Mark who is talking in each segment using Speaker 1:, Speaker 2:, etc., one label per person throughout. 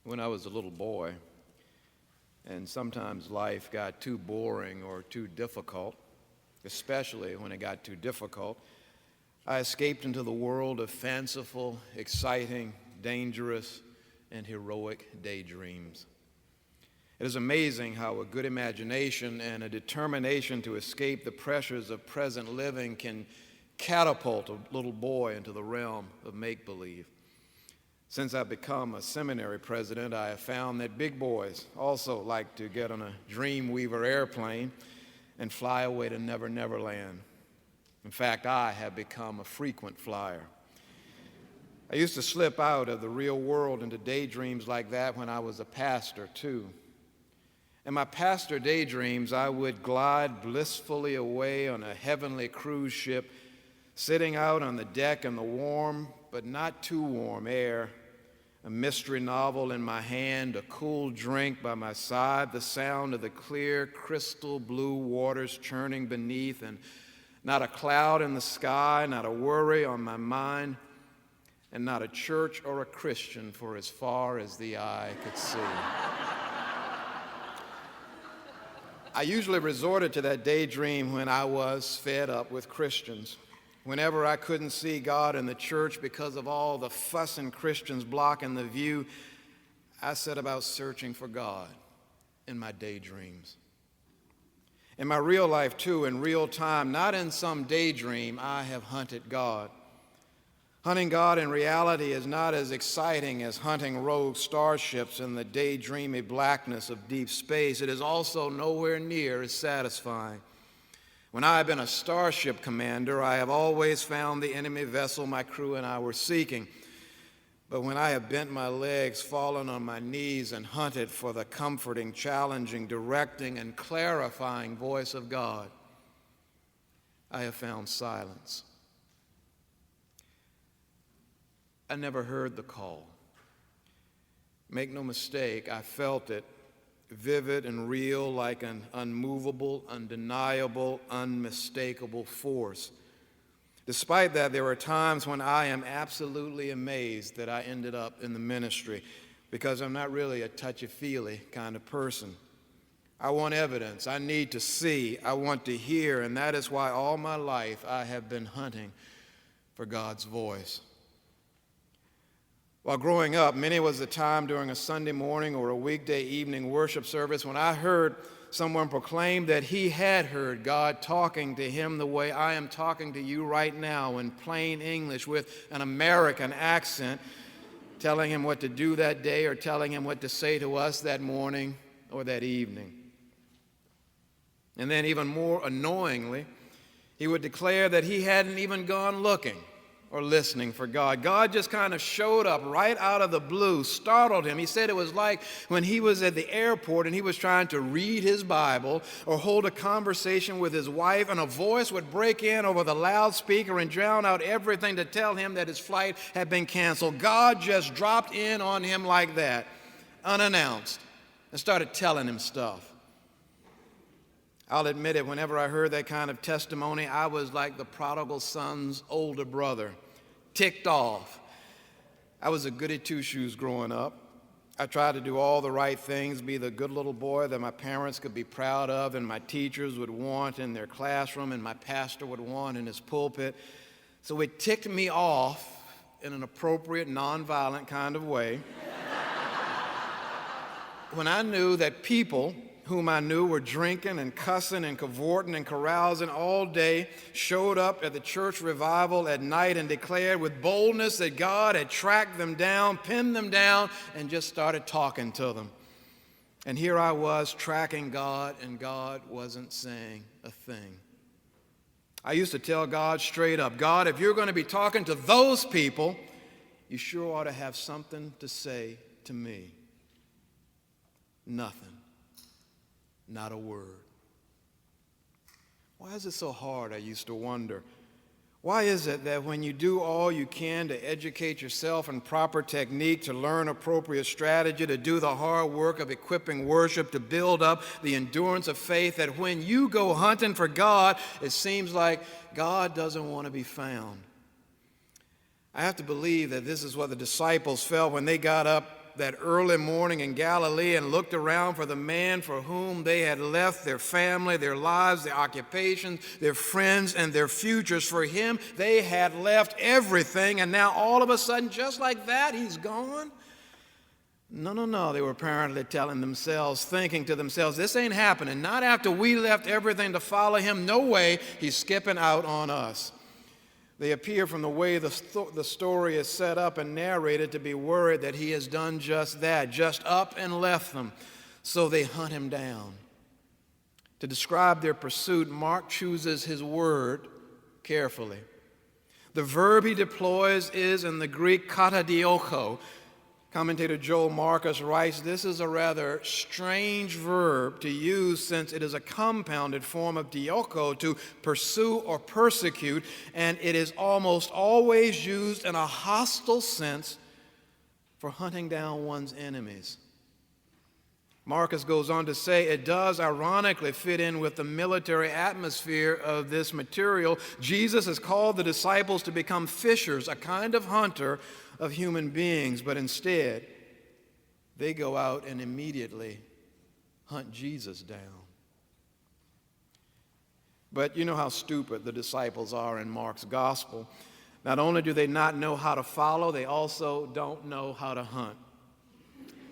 Speaker 1: When I was a little boy, and sometimes life got too boring or too difficult, especially when it got too difficult, I escaped into the world of fanciful, exciting, dangerous, and heroic daydreams. It is amazing how a good imagination and a determination to escape the pressures of present living can catapult a little boy into the realm of make-believe. Since I've become a seminary president, I have found that big boys also like to get on a Dreamweaver airplane and fly away to Never Never Land. In fact, I have become a frequent flyer. I used to slip out of the real world into daydreams like that when I was a pastor, too. In my pastor daydreams, I would glide blissfully away on a heavenly cruise ship, sitting out on the deck in the warm but not too warm air, a mystery novel in my hand, a cool drink by my side, the sound of the clear, crystal blue waters churning beneath, and not a cloud in the sky, not a worry on my mind, and not a church or a Christian for as far as the eye could see. I usually resorted to that daydream when I was fed up with Christians. Whenever I couldn't see God in the church because of all the fussing Christians blocking the view, I set about searching for God in my daydreams. In my real life, too, in real time, not in some daydream, I have hunted God. Hunting God in reality is not as exciting as hunting rogue starships in the daydreamy blackness of deep space. It is also nowhere near as satisfying. When I have been a starship commander, I have always found the enemy vessel my crew and I were seeking. But when I have bent my legs, fallen on my knees, and hunted for the comforting, challenging, directing, and clarifying voice of God, I have found silence. I never heard the call. Make no mistake, I felt it, vivid and real, like an unmovable, undeniable, unmistakable force. Despite that, there are times when I am absolutely amazed that I ended up in the ministry, because I'm not really a touchy-feely kind of person. I want evidence. I need to see. I want to hear, and that is why all my life I have been hunting for God's voice. While growing up, many was the time during a Sunday morning or a weekday evening worship service when I heard someone proclaim that he had heard God talking to him the way I am talking to you right now in plain English with an American accent, telling him what to do that day or telling him what to say to us that morning or that evening. And then even more annoyingly, he would declare that he hadn't even gone looking or listening for God. God just kind of showed up right out of the blue, startled him. He said it was like when he was at the airport and he was trying to read his Bible or hold a conversation with his wife, and a voice would break in over the loudspeaker and drown out everything to tell him that his flight had been canceled. God just dropped in on him like that, unannounced, and started telling him stuff. I'll admit it, whenever I heard that kind of testimony, I was like the prodigal son's older brother, ticked off. I was a goody two-shoes growing up. I tried to do all the right things, be the good little boy that my parents could be proud of and my teachers would want in their classroom and my pastor would want in his pulpit. So it ticked me off in an appropriate, nonviolent kind of way when I knew that people whom I knew were drinking and cussing and cavorting and carousing all day, showed up at the church revival at night and declared with boldness that God had tracked them down, pinned them down, and just started talking to them. And here I was tracking God, and God wasn't saying a thing. I used to tell God straight up, God, if you're going to be talking to those people, you sure ought to have something to say to me. Nothing. Not a word. Why is it so hard, I used to wonder? Why is it that when you do all you can to educate yourself in proper technique, to learn appropriate strategy, to do the hard work of equipping worship, to build up the endurance of faith, that when you go hunting for God, it seems like God doesn't want to be found? I have to believe that this is what the disciples felt when they got up that early morning in Galilee and looked around for the man for whom they had left their family, their lives, their occupations, their friends, and their futures. For him, they had left everything, and now all of a sudden, just like that, he's gone? No, they were apparently telling themselves, thinking to themselves, this ain't happening. Not after we left everything to follow him. No way, he's skipping out on us. They appear from the way the story is set up and narrated to be worried that he has done just that, just up and left them. So they hunt him down. To describe their pursuit, Mark chooses his word carefully. The verb he deploys is in the Greek katadioko. Commentator Joel Marcus writes, this is a rather strange verb to use since it is a compounded form of dioko, to pursue or persecute, and it is almost always used in a hostile sense for hunting down one's enemies. Marcus goes on to say it does ironically fit in with the military atmosphere of this material. Jesus has called the disciples to become fishers, a kind of hunter of human beings, but instead they go out and immediately hunt Jesus down. But you know how stupid the disciples are in Mark's gospel. Not only do they not know how to follow, they also don't know how to hunt.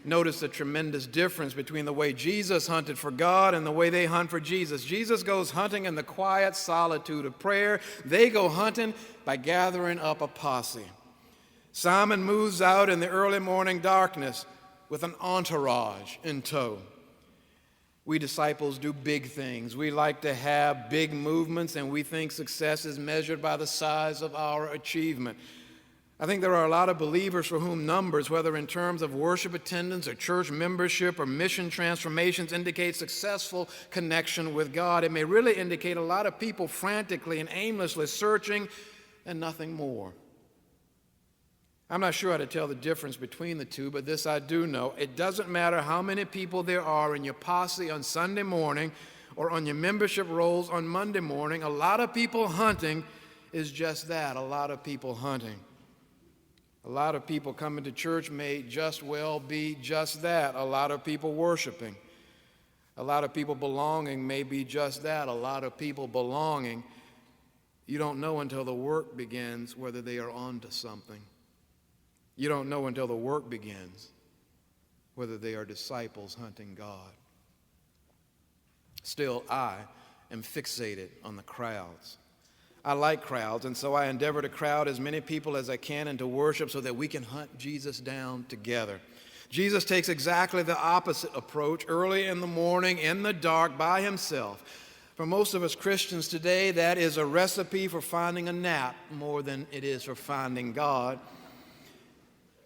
Speaker 1: Notice the tremendous difference between the way Jesus hunted for God and the way they hunt for Jesus. Jesus goes hunting in the quiet solitude of prayer. They go hunting by gathering up a posse. Simon moves out in the early morning darkness with an entourage in tow. We disciples do big things. We like to have big movements, and we think success is measured by the size of our achievement. I think there are a lot of believers for whom numbers, whether in terms of worship attendance or church membership or mission transformations, indicate successful connection with God. It may really indicate a lot of people frantically and aimlessly searching and nothing more. I'm not sure how to tell the difference between the two, but this I do know. It doesn't matter how many people there are in your posse on Sunday morning or on your membership rolls on Monday morning. A lot of people hunting is just that, a lot of people hunting. A lot of people coming to church may just well be just that, a lot of people worshiping. A lot of people belonging may be just that, a lot of people belonging. You don't know until the work begins whether they are onto something. You don't know until the work begins whether they are disciples hunting God. Still, I am fixated on the crowds. I like crowds, and so I endeavor to crowd as many people as I can into worship so that we can hunt Jesus down together. Jesus takes exactly the opposite approach early in the morning, in the dark, by himself. For most of us Christians today, that is a recipe for finding a nap more than it is for finding God.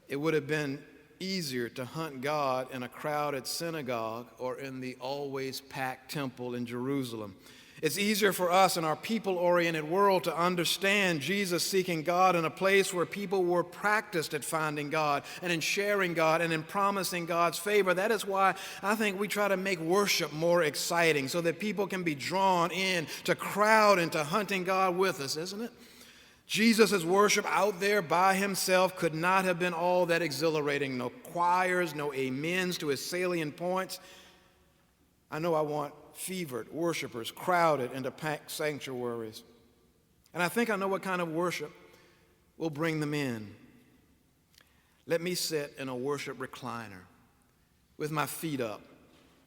Speaker 1: It would have been easier to hunt God in a crowded synagogue or in the always packed temple in Jerusalem. It's easier for us in our people-oriented world to understand Jesus seeking God in a place where people were practiced at finding God and in sharing God and in promising God's favor. That is why I think we try to make worship more exciting so that people can be drawn in to crowd into hunting God with us, isn't it? Jesus' worship out there by himself could not have been all that exhilarating. No choirs, no amens to his salient points. I know I want fevered worshipers crowded into packed sanctuaries. And I think I know what kind of worship will bring them in. Let me sit in a worship recliner with my feet up,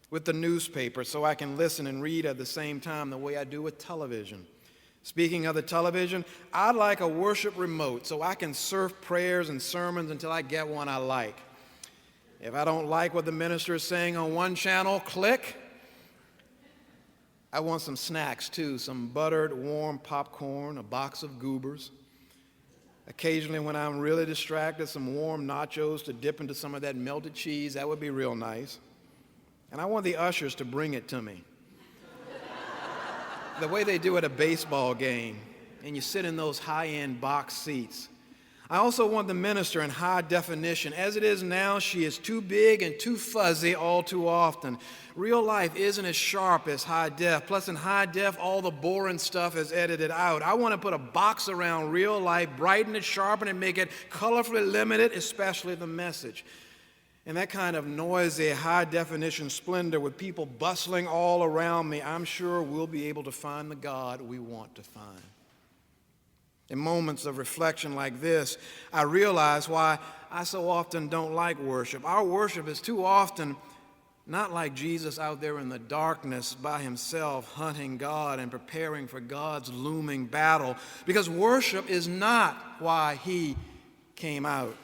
Speaker 1: with the newspaper so I can listen and read at the same time the way I do with television. Speaking of the television, I'd like a worship remote so I can surf prayers and sermons until I get one I like. If I don't like what the minister is saying on one channel, click. I want some snacks too, some buttered, warm popcorn, a box of Goobers. Occasionally when I'm really distracted, some warm nachos to dip into some of that melted cheese. That would be real nice. And I want the ushers to bring it to me. The way they do at a baseball game, and you sit in those high-end box seats. I also want the minister in high definition. As it is now, she is too big and too fuzzy all too often. Real life isn't as sharp as high def. Plus, in high def, all the boring stuff is edited out. I want to put a box around real life, brighten it, sharpen it, make it colorfully limited, especially the message. In that kind of noisy, high-definition splendor with people bustling all around me, I'm sure we'll be able to find the God we want to find. In moments of reflection like this, I realize why I so often don't like worship. Our worship is too often not like Jesus out there in the darkness by himself, hunting God and preparing for God's looming battle, because worship is not why he came out.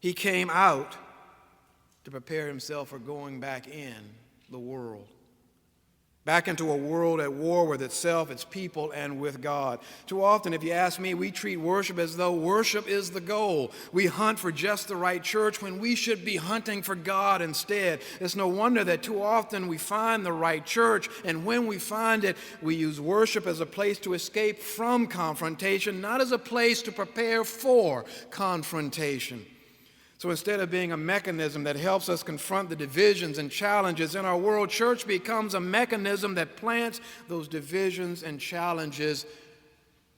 Speaker 1: He came out to prepare himself for going back in the world, back into a world at war with itself, its people, and with God. Too often, if you ask me, we treat worship as though worship is the goal. We hunt for just the right church when we should be hunting for God instead. It's no wonder that too often we find the right church, and when we find it, we use worship as a place to escape from confrontation, not as a place to prepare for confrontation. So instead of being a mechanism that helps us confront the divisions and challenges in our world, church becomes a mechanism that plants those divisions and challenges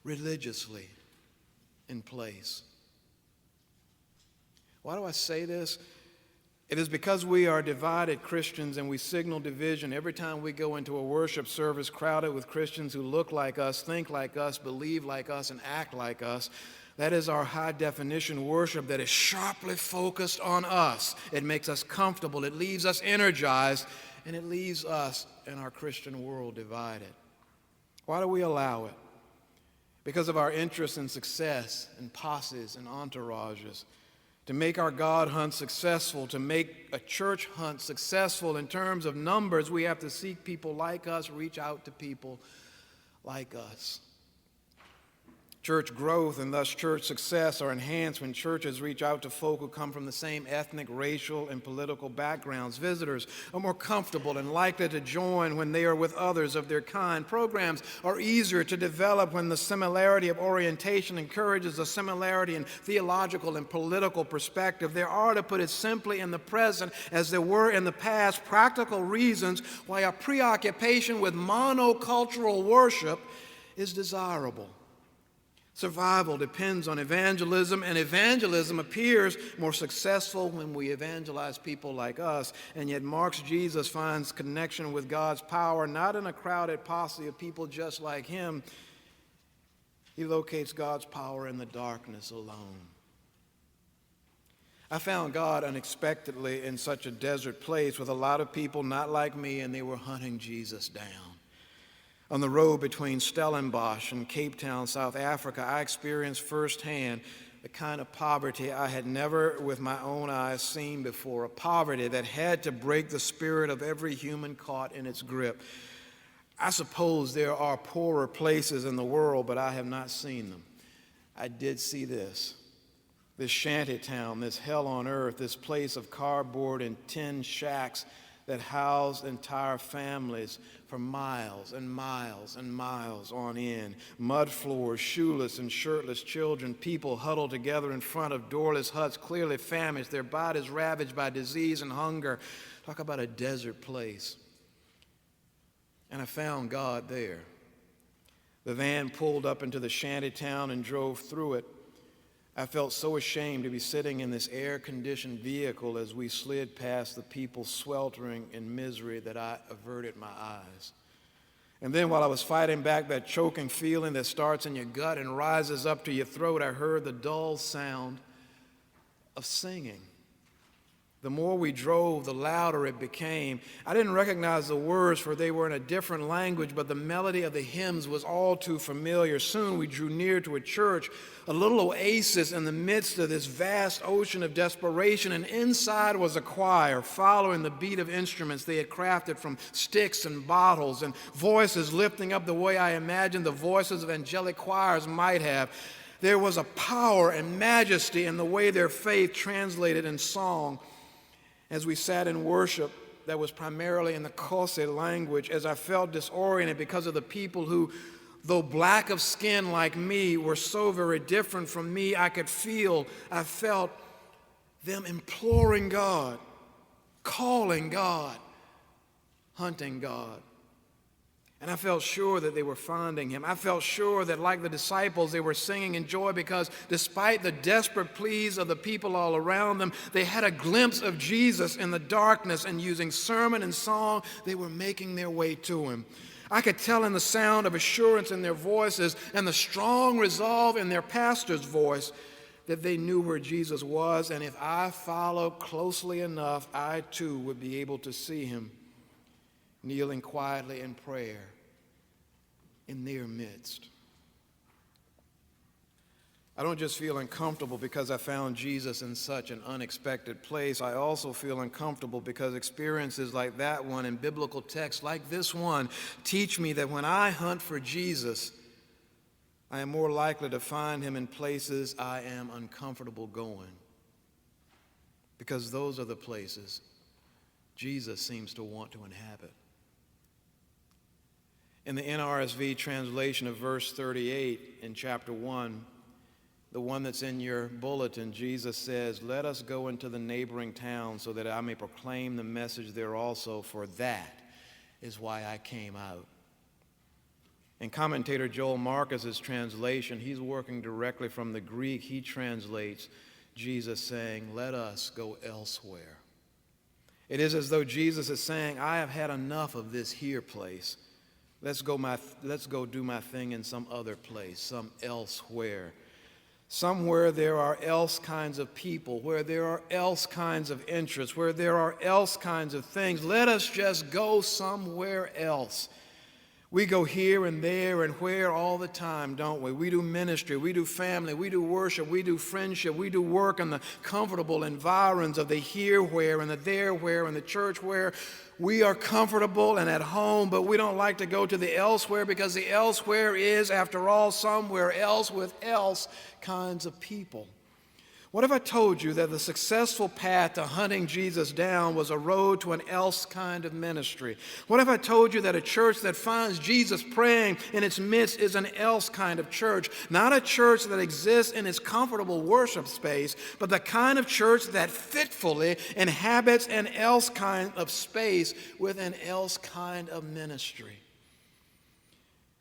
Speaker 1: religiously in place. Why do I say this? It is because we are divided Christians and we signal division every time we go into a worship service crowded with Christians who look like us, think like us, believe like us, and act like us. That is our high-definition worship that is sharply focused on us. It makes us comfortable, it leaves us energized, and it leaves us and our Christian world divided. Why do we allow it? Because of our interest in success and posses and entourages. To make our God hunt successful, to make a church hunt successful in terms of numbers, we have to seek people like us, reach out to people like us. Church growth and thus church success are enhanced when churches reach out to folk who come from the same ethnic, racial, and political backgrounds. Visitors are more comfortable and likely to join when they are with others of their kind. Programs are easier to develop when the similarity of orientation encourages a similarity in theological and political perspective. There are, to put it simply, in the present, as there were in the past, practical reasons why a preoccupation with monocultural worship is desirable. Survival depends on evangelism, and evangelism appears more successful when we evangelize people like us. And yet Mark's Jesus finds connection with God's power not in a crowded posse of people just like him. He locates God's power in the darkness alone. I found God unexpectedly in such a desert place with a lot of people not like me, and they were hunting Jesus down. On the road between Stellenbosch and Cape Town, South Africa, I experienced firsthand the kind of poverty I had never with my own eyes seen before, a poverty that had to break the spirit of every human caught in its grip. I suppose there are poorer places in the world, but I have not seen them. I did see this shanty town, this hell on earth, this place of cardboard and tin shacks that housed entire families for miles and miles and miles on end. Mud floors, shoeless and shirtless children, people huddled together in front of doorless huts, clearly famished, their bodies ravaged by disease and hunger. Talk about a desert place. And I found God there. The van pulled up into the shanty town and drove through it. I felt so ashamed to be sitting in this air-conditioned vehicle as we slid past the people sweltering in misery that I averted my eyes. And then while I was fighting back that choking feeling that starts in your gut and rises up to your throat, I heard the dull sound of singing. The more we drove, the louder it became. I didn't recognize the words, for they were in a different language, but the melody of the hymns was all too familiar. Soon we drew near to a church, a little oasis in the midst of this vast ocean of desperation, and inside was a choir following the beat of instruments they had crafted from sticks and bottles, and voices lifting up the way I imagined the voices of angelic choirs might have. There was a power and majesty in the way their faith translated in song. As we sat in worship that was primarily in the Xhosa language, as I felt disoriented because of the people who, though black of skin like me, were so very different from me, I felt them imploring God, calling God, hunting God. And I felt sure that they were finding him. I felt sure that, like the disciples, they were singing in joy because despite the desperate pleas of the people all around them, they had a glimpse of Jesus in the darkness, and using sermon and song, they were making their way to him. I could tell in the sound of assurance in their voices and the strong resolve in their pastor's voice that they knew where Jesus was, and if I followed closely enough, I too would be able to see him kneeling quietly in prayer in their midst. I don't just feel uncomfortable because I found Jesus in such an unexpected place. I also feel uncomfortable because experiences like that one in biblical texts like this one teach me that when I hunt for Jesus, I am more likely to find him in places I am uncomfortable going, because those are the places Jesus seems to want to inhabit. In the NRSV translation of verse 38 in chapter 1, the one that's in your bulletin, Jesus says, "Let us go into the neighboring towns so that I may proclaim the message there also, for that is why I came out." In commentator Joel Marcus's translation, he's working directly from the Greek. He translates Jesus saying, "Let us go elsewhere." It is as though Jesus is saying, I have had enough of this here place. Let's go do my thing in some other place, some elsewhere. Somewhere there are else kinds of people, where there are else kinds of interests, where there are else kinds of things. Let us just go somewhere else. We go here and there and where all the time, don't we? We do ministry, we do family, we do worship, we do friendship, we do work in the comfortable environs of the here where and the there where and the church where. We are comfortable and at home, but we don't like to go to the elsewhere because the elsewhere is, after all, somewhere else with else kinds of people. What if I told you that the successful path to hunting Jesus down was a road to an else kind of ministry? What if I told you that a church that finds Jesus praying in its midst is an else kind of church? Not a church that exists in its comfortable worship space, but the kind of church that fitfully inhabits an else kind of space with an else kind of ministry.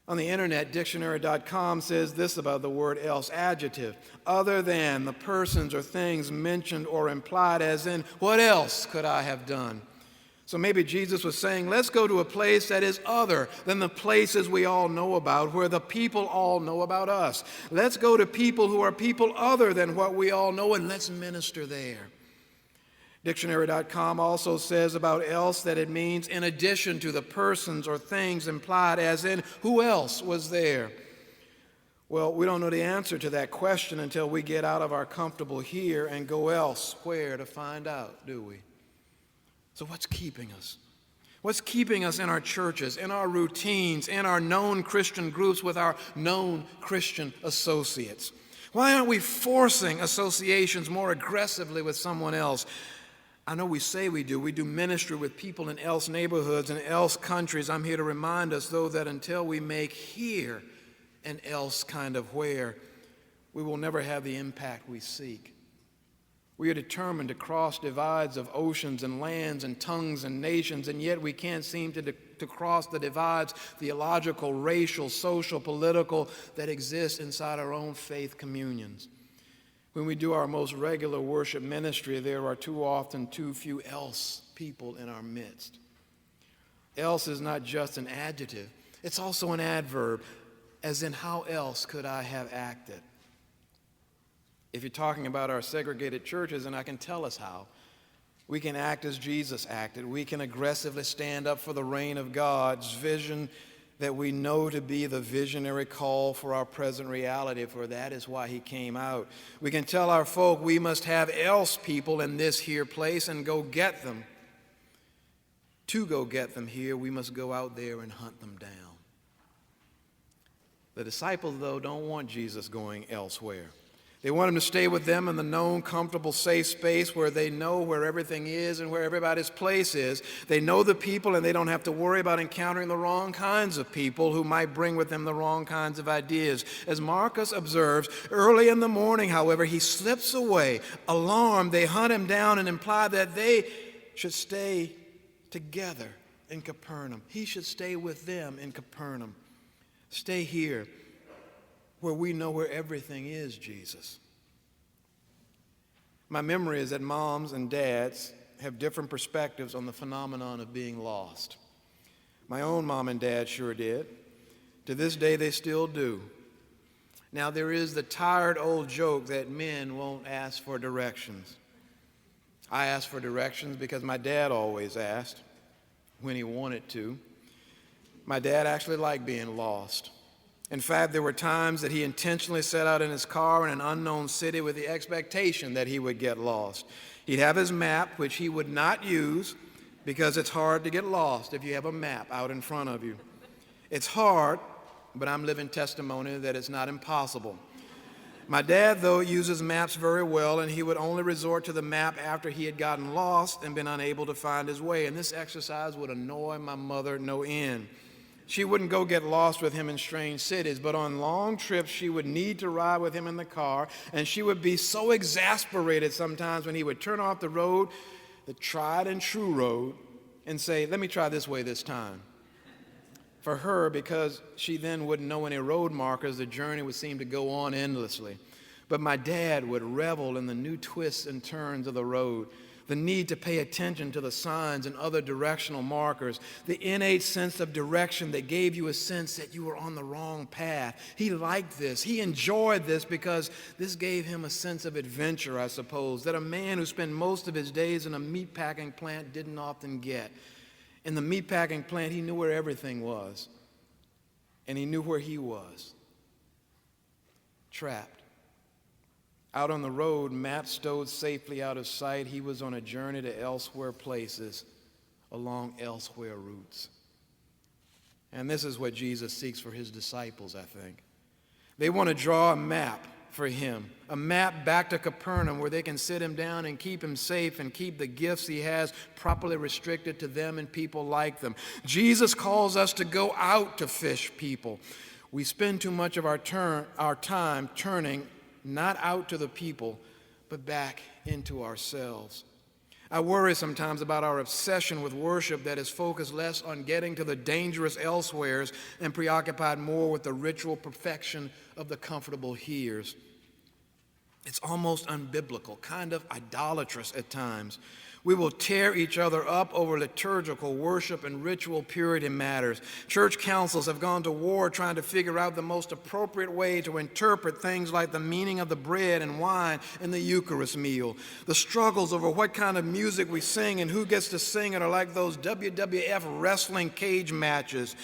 Speaker 1: On the internet, dictionary.com says this about the word else: adjective, other than the persons or things mentioned or implied, as in, what else could I have done? So maybe Jesus was saying, let's go to a place that is other than the places we all know about, where the people all know about us. Let's go to people who are people other than what we all know, and let's minister there. Dictionary.com also says about else that it means in addition to the persons or things implied, as in, who else was there? Well, we don't know the answer to that question until we get out of our comfortable here and go elsewhere to find out, do we? So what's keeping us? What's keeping us in our churches, in our routines, in our known Christian groups with our known Christian associates? Why aren't we forcing associations more aggressively with someone else? I know we say we do. We do ministry with people in else neighborhoods and else countries. I'm here to remind us, though, that until we make here an else kind of where, we will never have the impact we seek. We are determined to cross divides of oceans and lands and tongues and nations, and yet we can't seem to cross the divides, theological, racial, social, political, that exist inside our own faith communions. When we do our most regular worship ministry, there are too often too few else people in our midst. Else is not just an adjective, it's also an adverb, as in, how else could I have acted? If you're talking about our segregated churches, and I can tell us how, we can act as Jesus acted. We can aggressively stand up for the reign of God's vision that we know to be the visionary call for our present reality, for that is why he came out. We can tell our folk we must have else people in this here place and go get them. To go get them here, we must go out there and hunt them down. The disciples, though, don't want Jesus going elsewhere. They want him to stay with them in the known, comfortable, safe space where they know where everything is and where everybody's place is. They know the people, and they don't have to worry about encountering the wrong kinds of people who might bring with them the wrong kinds of ideas. As Marcus observes, early in the morning, however, he slips away. Alarmed, they hunt him down and imply that they should stay together in Capernaum. He should stay with them in Capernaum. Stay here where we know where everything is, Jesus. My memory is that moms and dads have different perspectives on the phenomenon of being lost. My own mom and dad sure did. To this day, they still do. Now, there is the tired old joke that men won't ask for directions. I ask for directions because my dad always asked when he wanted to. My dad actually liked being lost. In fact, there were times that he intentionally set out in his car in an unknown city with the expectation that he would get lost. He'd have his map, which he would not use because it's hard to get lost if you have a map out in front of you. It's hard, but I'm living testimony that it's not impossible. My dad, though, uses maps very well, and he would only resort to the map after he had gotten lost and been unable to find his way. And this exercise would annoy my mother no end. She wouldn't go get lost with him in strange cities, but on long trips she would need to ride with him in the car, and she would be so exasperated sometimes when he would turn off the road, the tried and true road, and say, "Let me try this way this time." For her, because she then wouldn't know any road markers, the journey would seem to go on endlessly. But my dad would revel in the new twists and turns of the road, the need to pay attention to the signs and other directional markers, the innate sense of direction that gave you a sense that you were on the wrong path. He liked this. He enjoyed this because this gave him a sense of adventure, I suppose, that a man who spent most of his days in a meatpacking plant didn't often get. In the meatpacking plant, he knew where everything was, and he knew where he was, trapped. Out on the road, Matt stowed safely out of sight. He was on a journey to elsewhere places, along elsewhere routes. And this is what Jesus seeks for his disciples, I think. They want to draw a map for him, a map back to Capernaum where they can sit him down and keep him safe and keep the gifts he has properly restricted to them and people like them. Jesus calls us to go out to fish people. We spend too much of our time turning not out to the people, but back into ourselves. I worry sometimes about our obsession with worship that is focused less on getting to the dangerous elsewheres and preoccupied more with the ritual perfection of the comfortable heres. It's almost unbiblical, kind of idolatrous at times. We will tear each other up over liturgical worship and ritual purity matters. Church councils have gone to war trying to figure out the most appropriate way to interpret things like the meaning of the bread and wine in the Eucharist meal. The struggles over what kind of music we sing and who gets to sing it are like those WWF wrestling cage matches.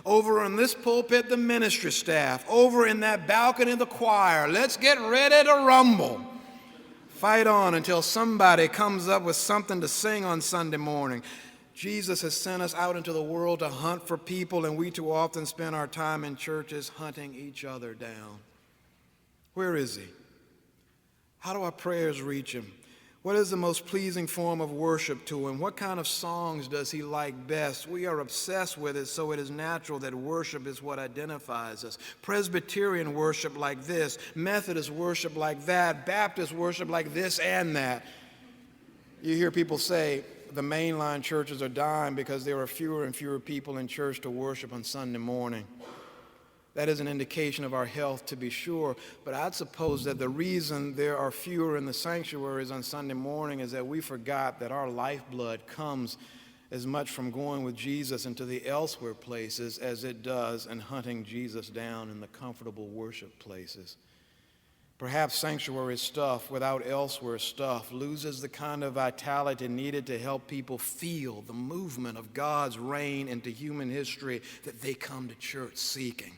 Speaker 1: Over in this pulpit, the ministry staff. Over in that balcony, the choir. Let's get ready to rumble. Fight on until somebody comes up with something to sing on Sunday morning. Jesus has sent us out into the world to hunt for people, and we too often spend our time in churches hunting each other down. Where is he? How do our prayers reach him? What is the most pleasing form of worship to him? What kind of songs does he like best? We are obsessed with it, so it is natural that worship is what identifies us. Presbyterian worship like this, Methodist worship like that, Baptist worship like this and that. You hear people say the mainline churches are dying because there are fewer and fewer people in church to worship on Sunday morning. That is an indication of our health, to be sure, but I'd suppose that the reason there are fewer in the sanctuaries on Sunday morning is that we forgot that our lifeblood comes as much from going with Jesus into the elsewhere places as it does in hunting Jesus down in the comfortable worship places. Perhaps sanctuary stuff without elsewhere stuff loses the kind of vitality needed to help people feel the movement of God's reign into human history that they come to church seeking.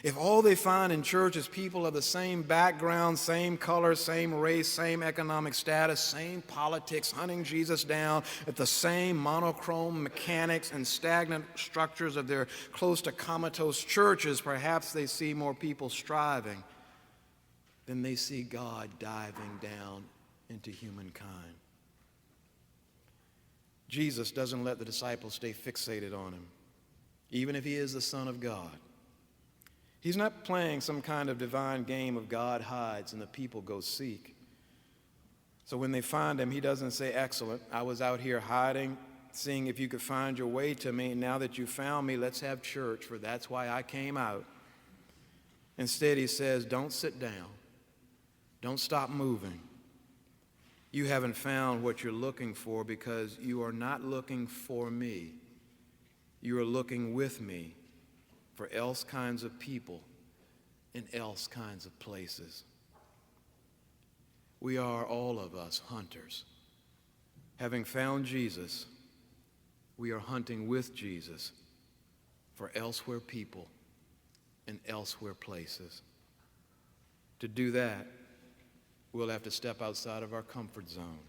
Speaker 1: If all they find in church is people of the same background, same color, same race, same economic status, same politics, hunting Jesus down at the same monochrome mechanics and stagnant structures of their close to comatose churches, perhaps they see more people striving than they see God diving down into humankind. Jesus doesn't let the disciples stay fixated on him, even if he is the Son of God. He's not playing some kind of divine game of God hides and the people go seek. So when they find him, he doesn't say, "Excellent, I was out here hiding seeing if you could find your way to me. Now that you found me, let's have church, for that's why I came out. Instead, he says, don't sit down. Don't stop moving. You haven't found what you're looking for because you are not looking for me. You are looking with me for else kinds of people in else kinds of places. We are, all of us, hunters. Having found Jesus, we are hunting with Jesus for elsewhere people in elsewhere places. To do that, we'll have to step outside of our comfort zone.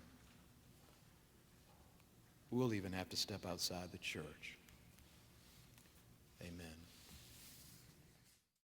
Speaker 1: We'll even have to step outside the church. Amen.